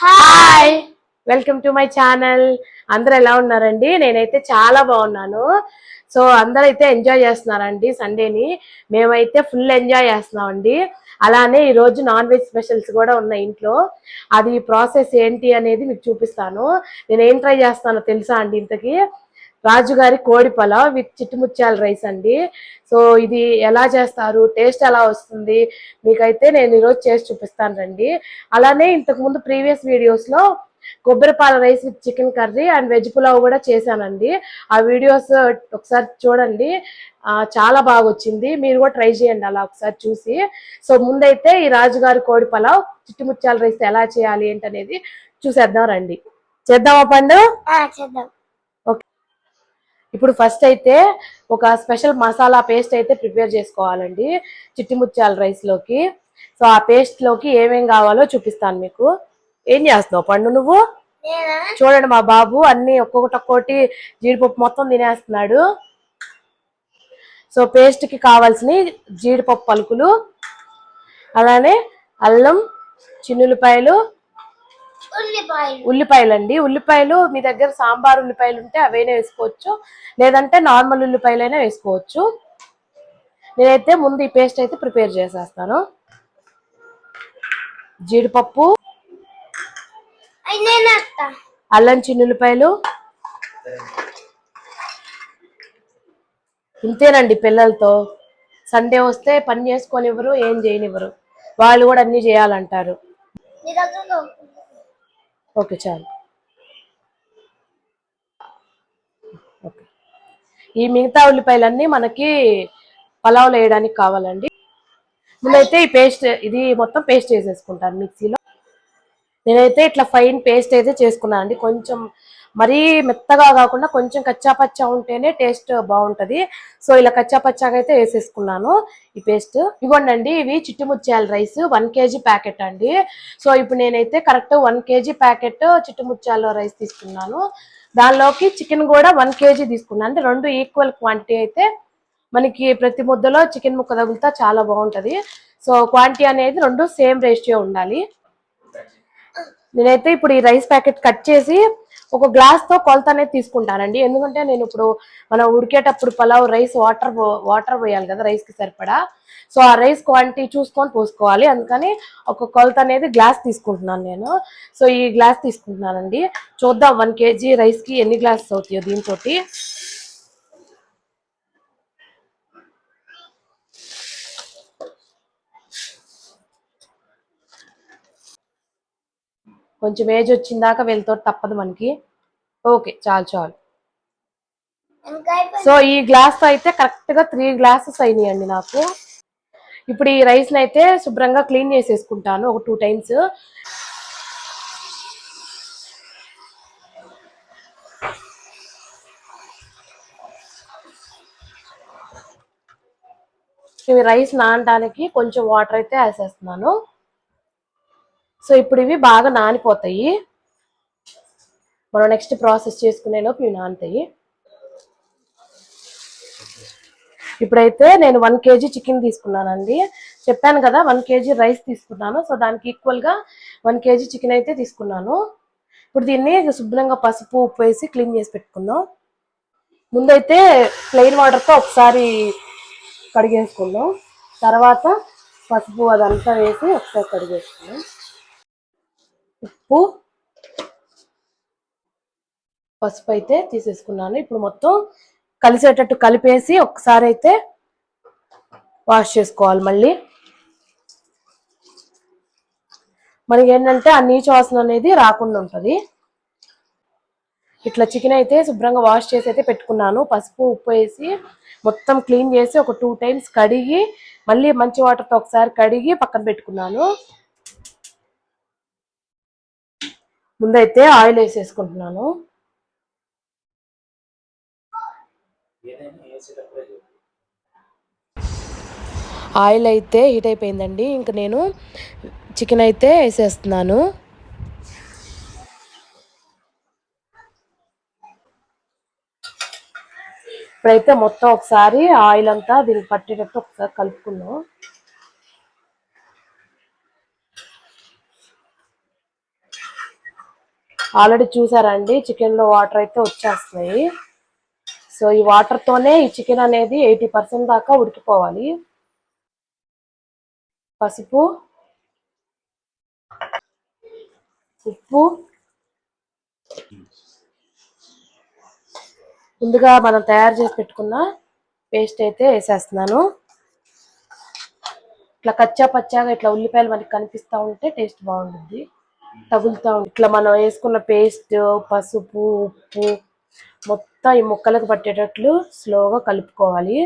Hi, welcome to my channel. అందరూ ఎలా ఉన్నారండి? నేనైతే చాలా బాగున్నాను. సో అందరూ అయితే ఎంజాయ్ చేస్తున్నారండి సండేని. మేమైతే ఫుల్ ఎంజాయ్ చేస్తున్నామండి. అలానే ఈరోజు నాన్ వెజ్ స్పెషల్స్ కూడా ఉన్నాయి ఇంట్లో. అది ప్రాసెస్ ఏంటి అనేది మీకు చూపిస్తాను. నేను ఏం ట్రై చేస్తానో తెలుసా అండి? ఇంతకీ రాజుగారి కోడి పలావ్ విత్ చిట్టుముత్యాల రైస్ అండి. సో ఇది ఎలా చేస్తారు, టేస్ట్ ఎలా వస్తుంది మీకైతే నేను ఈరోజు చేసి చూపిస్తాను రండి. అలానే ఇంతకు ముందు ప్రీవియస్ వీడియోస్ లో కొబ్బరిపాల rice with chicken curry and veg pulao కూడా చేశానండి. ఆ వీడియోస్ ఒకసారి చూడండి, చాలా బాగా వచ్చింది. మీరు కూడా ట్రై చేయండి అలా ఒకసారి చూసి. సో ముందైతే ఈ రాజుగారి కోడి పలావ్ చిట్టుముత్యాల రైస్ ఎలా చేయాలి ఏంటనేది చూసేద్దాం రండి. చేద్దామా పండు? చేద్దాం. ఇప్పుడు ఫస్ట్ అయితే ఒక స్పెషల్ మసాలా పేస్ట్ అయితే ప్రిపేర్ చేసుకోవాలండి చిట్టిముత్యాల రైస్ లోకి. సో ఆ పేస్ట్ లోకి ఏమేం కావాలో చూపిస్తాను మీకు. ఏం చేస్తున్నావు పండు నువ్వు? చూడండి మా బాబు అన్ని ఒక్కొక్కటి జీడిపప్పు మొత్తం తినేస్తున్నాడు. సో పేస్ట్ కి కావాల్సిన జీడిపప్పు పలుకులు, అలానే అల్లం, చిన్నులపాయలు, ఉల్లిపాయలు అండి. ఉల్లిపాయలు మీ దగ్గర సాంబార్ ఉల్లిపాయలు ఉంటే అవైనా వేసుకోవచ్చు, లేదంటే నార్మల్ ఉల్లిపాయలైనా వేసుకోవచ్చు. నేనైతే ముందు ఈ పేస్ట్ అయితే ప్రిపేర్ చేసేస్తాను. జీడిపప్పు, అల్లం, చిన్నులపాయలు. ఇంతేనండి పిల్లలతో. సండే వస్తే పని చేసుకొనివ్వరు, ఏం చేయనివ్వరు. వాళ్ళు కూడా అన్ని చేయాలంటారు. ఓకే చాలు. ఓకే, ఈ మిగతా ఉల్లిపాయలన్నీ మనకి పలావ్లో వేయడానికి కావాలండి. ముందైతే ఈ పేస్ట్ ఇది మొత్తం పేస్ట్ చేసేసుకుంటాను మిక్సీలో. నేనైతే ఇట్లా ఫైన్ పేస్ట్ అయితే చేసుకున్నాను అండి. కొంచెం మరీ మెత్తగా కాకుండా కొంచెం కచ్చాపచ్చా ఉంటేనే టేస్ట్ బాగుంటది. సో ఇలా కచ్చాపచ్చాగా అయితే వేసేసుకున్నాను ఈ పేస్ట్. ఇవ్వండి, ఇవి చిట్టుముత్యాల రైస్ 1 kg ప్యాకెట్ అండి. సో ఇప్పుడు నేనైతే కరెక్ట్ 1 kg ప్యాకెట్ చిట్టుముత్యాల రైస్ తీసుకున్నాను. దానిలోకి చికెన్ కూడా 1 kg తీసుకున్నాను. అంటే రెండు ఈక్వల్ క్వాంటిటీ అయితే మనకి ప్రతి ముద్దలో చికెన్ ముక్క తగులుతా చాలా బాగుంటది. సో క్వాంటిటీ అనేది రెండు సేమ్ రేషియో ఉండాలి. నేనైతే ఇప్పుడు ఈ రైస్ ప్యాకెట్ కట్ చేసి ఒక గ్లాస్ తో కొలత అనేది తీసుకుంటానండి. ఎందుకంటే నేను ఇప్పుడు మనం ఉడికేటప్పుడు పలావ్ రైస్ వాటర్ పోయాలి కదా రైస్ కి సరిపడా. సో ఆ రైస్ క్వాంటిటీ చూసుకొని పోసుకోవాలి. అందుకని ఒక కొలత అనేది గ్లాస్ తీసుకుంటున్నాను నేను. సో ఈ గ్లాస్ తీసుకుంటున్నానండి. చూద్దాం 1 kg రైస్ కి ఎన్ని గ్లాసెస్ అవుతాయో దీంతో. కొంచెం ఏజ్ వచ్చిందాక వెళ్తో తప్పదు మనకి. ఓకే చాలు చాలు. సో ఈ గ్లాస్ తో అయితే కరెక్ట్ గా 3 గ్లాసెస్ అయినాయండి నాకు. ఇప్పుడు ఈ రైస్ ని అయితే శుభ్రంగా క్లీన్ చేసేసుకుంటాను ఒక 2 times. ఇవి రైస్ నానడానికి కొంచెం వాటర్ అయితే వేసేస్తున్నాను. సో ఇప్పుడు ఇవి బాగా నానిపోతాయి. మనం నెక్స్ట్ ప్రాసెస్ చేసుకునేలోపు ఇవి నానుతాయి. ఇప్పుడైతే నేను 1 kg చికెన్ తీసుకున్నానండి. చెప్పాను కదా 1 kg రైస్ తీసుకున్నాను. సో దానికి ఈక్వల్ గా 1 kg చికెన్ అయితే తీసుకున్నాను. ఇప్పుడు దీన్ని శుభ్రంగా పసుపు ఉప్పు వేసి క్లీన్ చేసి పెట్టుకుందాం. ముందైతే ప్లెయిన్ వాటర్తో ఒకసారి కడిగేసుకుందాం. తర్వాత పసుపు అదంతా వేసి ఒకసారి కడిగేసుకుందాం. ఉప్పు, పసుపు అయితే తీసేసుకున్నాను. ఇప్పుడు మొత్తం కలిసేటట్టు కలిపేసి ఒకసారి అయితే వాష్ చేసుకోవాలి. మళ్ళీ మనకి ఏంటంటే ఆ నీచు వాసన అనేది రాకుండా ఉంటుంది. ఇట్లా చికెన్ అయితే శుభ్రంగా వాష్ చేసి అయితే పెట్టుకున్నాను. పసుపు ఉప్పు వేసి మొత్తం క్లీన్ చేసి ఒక 2 times కడిగి మళ్ళీ మంచి వాటర్తో ఒకసారి కడిగి పక్కన పెట్టుకున్నాను. ముందైతే ఆయిల్ వేసేసుకుంటున్నాను. ఆయిల్ అయితే హీట్ అయిపోయిందండి. ఇంక నేను చికెన్ అయితే వేసేస్తున్నాను. ఇప్పుడైతే మొత్తం ఒకసారి ఆయిల్ అంతా దీనికి పట్టేటట్టు ఒకసారి కలుపుకుందాం. ఆల్రెడీ చూసారండి చికెన్ లో వాటర్ అయితే వచ్చేస్తున్నాయి. సో ఈ వాటర్ తోనే ఈ చికెన్ అనేది 80% దాకా ఉడికిపోవాలి. పసుపు, ఉప్పు, ముందుగా మనం తయారు చేసి పెట్టుకున్న పేస్ట్ అయితే వేసేస్తున్నాను. ఇట్లా కచ్చా పచ్చాగా ఇట్లా ఉల్లిపాయలు మనకి కనిపిస్తా ఉంటే టేస్ట్ బాగుంటుంది. తగులుతా ఇట్లా మనం వేసుకున్న పేస్ట్, పసుపు, ఉప్పు మొత్తం ఈ ముక్కలకు పట్టేటట్లు స్లోగా కలుపుకోవాలి.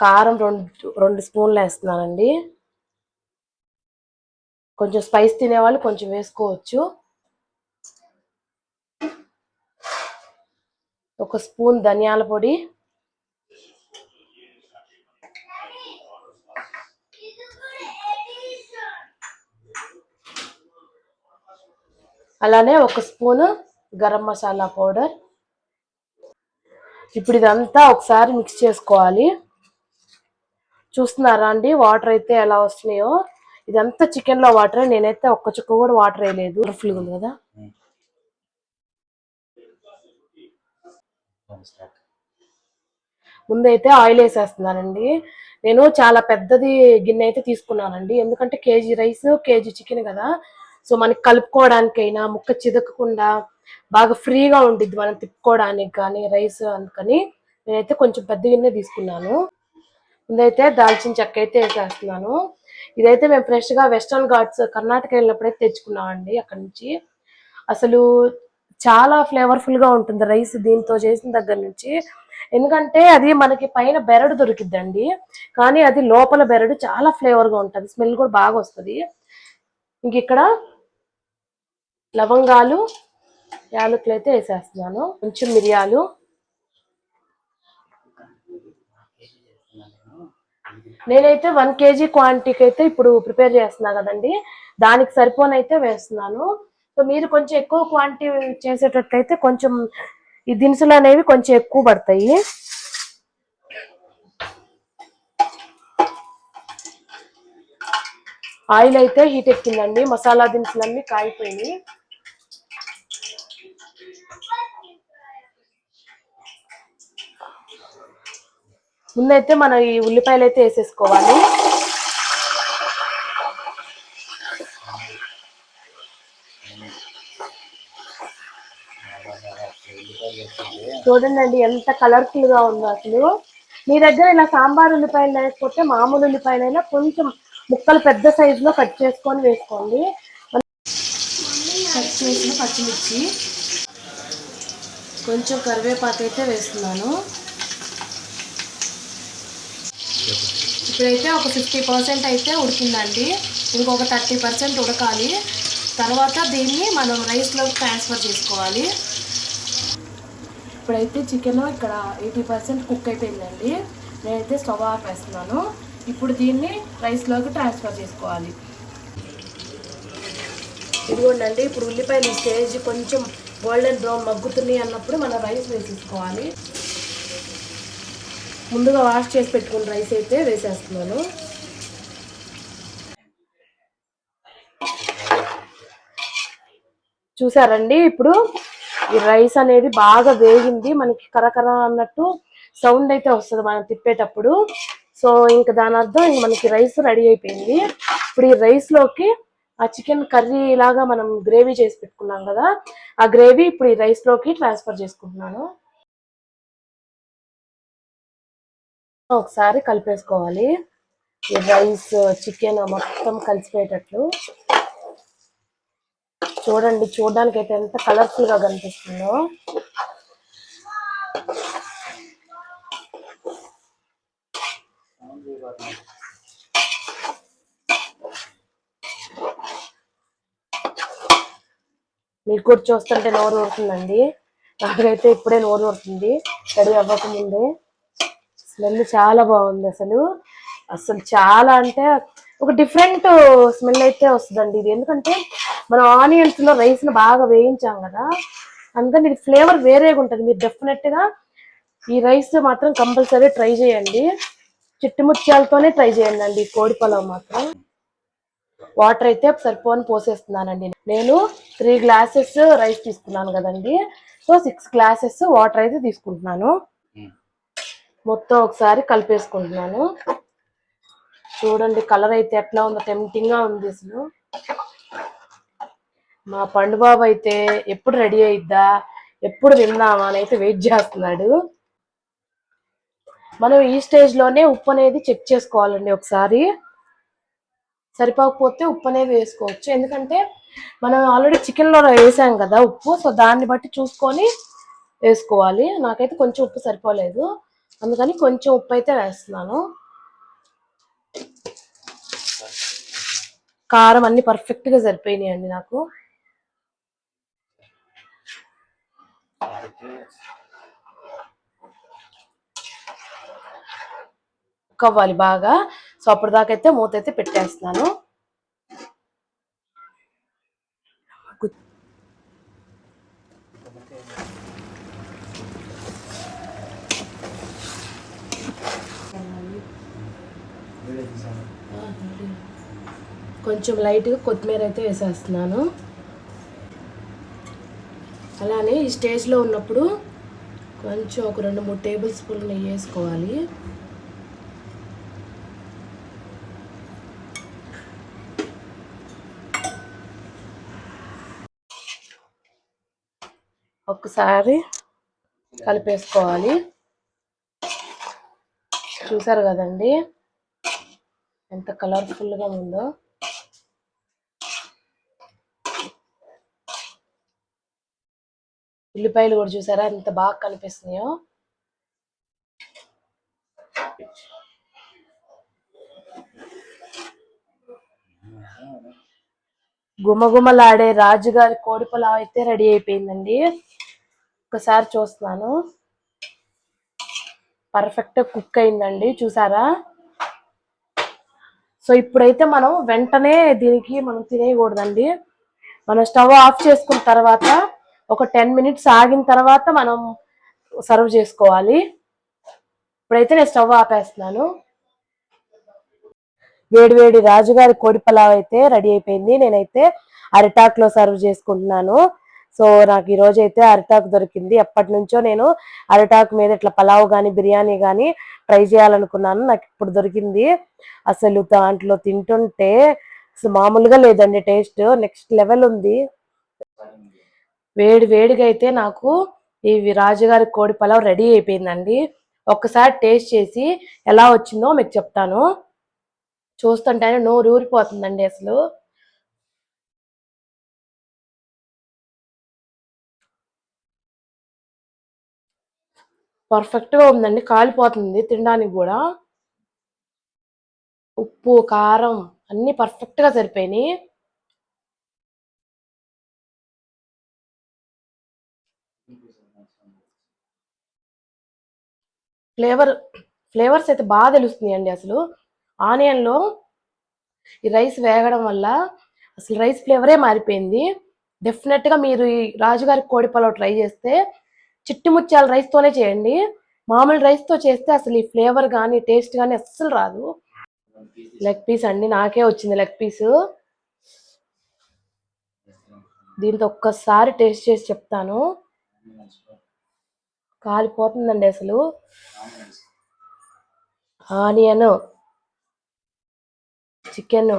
కారం రెండు స్పూన్లు వేస్తున్నానండి. కొంచెం స్పైస్ తినేవాళ్ళు కొంచెం వేసుకోవచ్చు. ఒక స్పూన్ ధనియాల పొడి, అలానే ఒక స్పూన్ గరం మసాలా పౌడర్. ఇప్పుడు ఇదంతా ఒకసారి మిక్స్ చేసుకోవాలి. చూస్తున్నారా అండి వాటర్ అయితే ఎలా వస్తున్నాయో. ఇదంతా చికెన్ లో వాటర్, నేనైతే ఒక్క చుక్క కూడా వాటర్ వేయలేదు. ఫుల్ ఉంది కదా. ముందైతే ఆయిల్ వేసేస్తున్నానండి. నేను చాలా పెద్దది గిన్నె అయితే తీసుకున్నానండి, ఎందుకంటే కేజీ రైస్ కేజీ చికెన్ కదా. సో మనకి కలుపుకోవడానికైనా ముక్క చిదకకుండా బాగా ఫ్రీగా ఉండిద్ది మనం తిప్పుకోవడానికి కానీ రైస్. అందుకని నేనైతే కొంచెం పెద్ద గిన్నె తీసుకున్నాను. ముందైతే దాల్చిన చెక్క అయితే వేసేస్తున్నాను. ఇదైతే మేము ఫ్రెష్ గా వెస్టర్న్ ఘాట్స్ కర్ణాటక వెళ్ళినప్పుడైతే తెచ్చుకున్నామండి అక్కడ నుంచి. అసలు చాలా ఫ్లేవర్ఫుల్ గా ఉంటుంది రైస్ దీంతో చేసిన దగ్గర నుంచి. ఎందుకంటే అది మనకి పైన బెరడు దొరికిద్దండి, కానీ అది లోపల బెరడు చాలా ఫ్లేవర్ గా ఉంటుంది, స్మెల్ కూడా బాగా వస్తుంది. ఇంక ఇక్కడ లవంగాలు, యాలకులు అయితే వేసేస్తున్నాను. కొంచెం మిరియాలు, నేనైతే 1 kg క్వాంటిటీకి అయితే ఇప్పుడు ప్రిపేర్ చేస్తున్నా కదండి, దానికి సరిపోనైతే వేస్తున్నాను. సో మీరు కొంచెం ఎక్కువ క్వాంటిటీ చేసేటట్టయితే కొంచెం ఈ దినుసులు అనేవి కొంచెం ఎక్కువ పడతాయి. ఆయిల్ అయితే హీట్ ఎక్కిందండి, మసాలా దినుసులన్నీ కాగిపోయినాయి. ముందైతే మనం ఈ ఉల్లిపాయలు అయితే వేసేసుకోవాలి. చూడండి ఎంత కలర్ఫుల్ గా ఉందో అసలు. మీ దగ్గర ఇలా సాంబార్ ఉల్లిపాయలు లేకపోతే మామూలు ఉల్లిపాయలైనా కొంచెం ముక్కలు పెద్ద సైజులో కట్ చేసుకొని వేసుకోండి. కట్ చేసిన పచ్చిమిర్చి, కొంచెం కరివేపాకు అయితే వేస్తున్నాను. ఇప్పుడైతే ఒక 50% అయితే ఉడికిందండి, ఇంకొక 30% ఉడకాలి. తర్వాత దీన్ని మనం రైస్లోకి ట్రాన్స్ఫర్ చేసుకోవాలి. ఇప్పుడైతే చికెన్ ఇక్కడ 80% కుక్ అయిపోయిందండి, నేనైతే స్టవ్ ఆపేస్తున్నాను. ఇప్పుడు దీన్ని రైస్లోకి ట్రాన్స్ఫర్ చేసుకోవాలి. ఇదిగోండి, ఇప్పుడు ఉల్లిపాయలు ఈ స్టేజ్ కొంచెం గోల్డెన్ బ్రౌన్ మగ్గుతున్నాయి అన్నప్పుడు మనం రైస్ వేసేసుకోవాలి. ముందుగా వాష్ చేసి పెట్టుకున్న రైస్ అయితే వేసేస్తున్నాను. చూసారండి, ఇప్పుడు ఈ రైస్ అనేది బాగా వేగింది, మనకి కరకర అన్నట్టు సౌండ్ అయితే వస్తుంది మనం తిప్పేటప్పుడు. సో ఇంకా దాని అర్థం ఇంక మనకి రైస్ రెడీ అయిపోయింది. ఇప్పుడు ఈ రైస్ లోకి ఆ చికెన్ కర్రీ లాగా మనం గ్రేవీ చేసి పెట్టుకున్నాం కదా, ఆ గ్రేవీ ఇప్పుడు ఈ రైస్ లోకి ట్రాన్స్ఫర్ చేసుకుంటున్నాను. ఒకసారి కలిపేసుకోవాలి, ఈ రైస్ చికెన్ మొత్తం కలిసిపోయేటట్లు. చూడండి, చూడడానికి అయితే ఎంత కలర్ఫుల్ గా కనిపిస్తుందో. మీకు కూడా చూస్తుంటే నోరు ఊరుతుందండి, నాకైతే ఇప్పుడే నోరు ఊరుతుంది రెడీ అవ్వకముందే. స్మెల్ చాలా బాగుంది అసలు. అసలు చాలా అంటే ఒక డిఫరెంట్ స్మెల్ అయితే వస్తుందండి ఇది, ఎందుకంటే మనం ఆనియన్స్ లో రైస్ ని బాగా వేయించాం కదా, అందుకని ఇది ఫ్లేవర్ వేరేగా ఉంటుంది. మీరు డెఫినెట్గా ఈ రైస్ మాత్రం కంపల్సరీ ట్రై చేయండి. చిట్టి ముత్యాలతోనే ట్రై చేయండి అండి కోడి పలావ్ మాత్రం. వాటర్ అయితే సరిపోని పోసేస్తున్నానండి. నేను 3 గ్లాసెస్ రైస్ తీసుకున్నాను కదండి, సో 6 గ్లాసెస్ వాటర్ అయితే తీసుకుంటున్నాను. మొత్తం ఒకసారి కలిపేసుకుంటున్నాను. చూడండి కలర్ అయితే ఎట్లా ఉందో, టెంప్టింగ్ గా ఉంది అసలు. మా పండు బాబు అయితే ఎప్పుడు రెడీ అయిద్దా, ఎప్పుడు తిందామా అని అయితే వెయిట్ చేస్తున్నాడు. మనం ఈ స్టేజ్ లోనే ఉప్పు అనేది చెక్ చేసుకోవాలండి ఒకసారి. సరిపోకపోతే ఉప్పు అనేది వేసుకోవచ్చు, ఎందుకంటే మనం ఆల్రెడీ చికెన్లో వేసాం కదా ఉప్పు, సో దాన్ని బట్టి చూసుకొని వేసుకోవాలి. నాకైతే కొంచెం ఉప్పు సరిపోలేదు, అందుకని కొంచెం ఉప్పు అయితే వేస్తున్నాను. కారం అన్ని పర్ఫెక్ట్గా సరిపోయినాయండి నాకు. అవ్వాలి బాగా. సో అప్పటిదాకైతే మూత అయితే పెట్టేస్తున్నాను. కొంచెం లైట్గా కొత్తిమీర అయితే వేసేస్తున్నాను. అలానే ఈ స్టేజ్లో ఉన్నప్పుడు కొంచెం ఒక 2-3 టేబుల్ స్పూన్లు నెయ్యి వేసుకోవాలి. ఒక్కసారి కలిపేసుకోవాలి. చూసారు కదండి ఎంత కలర్ఫుల్గా ఉందో. ఉల్లిపాయలు కూడా చూసారా ఎంత బాగా కనిపిస్తున్నాయో. గుమగుమలాడే రాజుగారి కోడి పులావ్ అయితే రెడీ అయిపోయిందండి. ఒకసారి చూస్తున్నాను, పర్ఫెక్ట్ కుక్ అయిందండి చూసారా. సో ఇప్పుడైతే మనం వెంటనే దీనికి మనం తినేయకూడదండి. మనం స్టవ్ ఆఫ్ చేసుకున్న తర్వాత ఒక 10 మినిట్స్ ఆగిన తర్వాత మనం సర్వ్ చేసుకోవాలి. ఇప్పుడైతే నేను స్టవ్ ఆపేస్తున్నాను. వేడి వేడి రాజుగారి కోడి పలావ్ అయితే రెడీ అయిపోయింది. నేనైతే అరిటాకులో సర్వ్ చేసుకుంటున్నాను. సో నాకు ఈ రోజు అయితే అరిటాకు దొరికింది. ఎప్పటి నుంచో నేను అరిటాకు మీద ఇట్లా పలావ్ కానీ బిర్యానీ కానీ ట్రై చేయాలనుకున్నాను, నాకు ఇప్పుడు దొరికింది. అసలు దాంట్లో తింటుంటే అసలు మామూలుగా లేదండి, టేస్ట్ నెక్స్ట్ లెవెల్ ఉంది. వేడి వేడిగా అయితే నాకు ఈ రాజుగారి కోడి పలావ్ రెడీ అయిపోయిందండి. ఒక్కసారి టేస్ట్ చేసి ఎలా వచ్చిందో మీకు చెప్తాను. చూస్తుంటేనే నోరు ఊరిపోతుందండి అసలు. పర్ఫెక్ట్ గా ఉందండి, కాలిపోతుంది తినడానికి కూడా. ఉప్పు కారం అన్ని పర్ఫెక్ట్ గా సరిపోయినాయి. ఫ్లేవర్స్ అయితే బాగా తెలుస్తున్నాయండి అసలు. ఆనియన్లో ఈ రైస్ వేగడం వల్ల అసలు రైస్ ఫ్లేవరే మారిపోయింది. డెఫినెట్గా మీరు ఈ రాజుగారి కోడి పలావ్ ట్రై చేస్తే చిట్టి ముత్యాల రైస్తోనే చేయండి. మామూలు రైస్తో చేస్తే అసలు ఈ ఫ్లేవర్ కానీ టేస్ట్ కానీ అస్సలు రాదు. లెగ్ పీస్ అండి, నాకే వచ్చింది లెగ్ పీసు. దీంతో ఒక్కసారి టేస్ట్ చేసి చెప్తాను. కాలిపోతుందండి అసలు. ఆనియన్, చికెన్,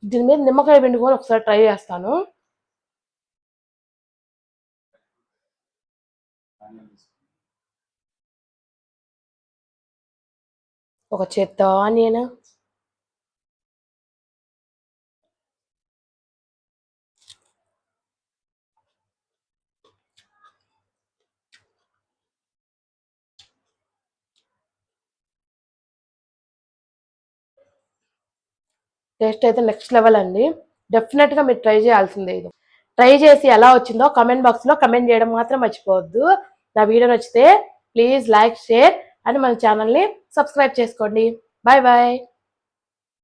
దీని మీద నిమ్మకాయ పిండుకొని ఒకసారి ట్రై చేస్తాను. ఒక చేత్తో ఆనియన్, టేస్ట్ అయితే నెక్స్ట్ లెవెల్ అండి. డెఫినెట్గా మీరు ట్రై చేయాల్సిందే. ఇది ట్రై చేసి ఎలా వచ్చిందో కమెంట్ బాక్స్లో కమెంట్ చేయడం మాత్రం మర్చిపోవద్దు. నా వీడియో నచ్చితే ప్లీజ్ లైక్, షేర్ అండ్ మన ఛానల్ని సబ్స్క్రైబ్ చేసుకోండి. Bye bye.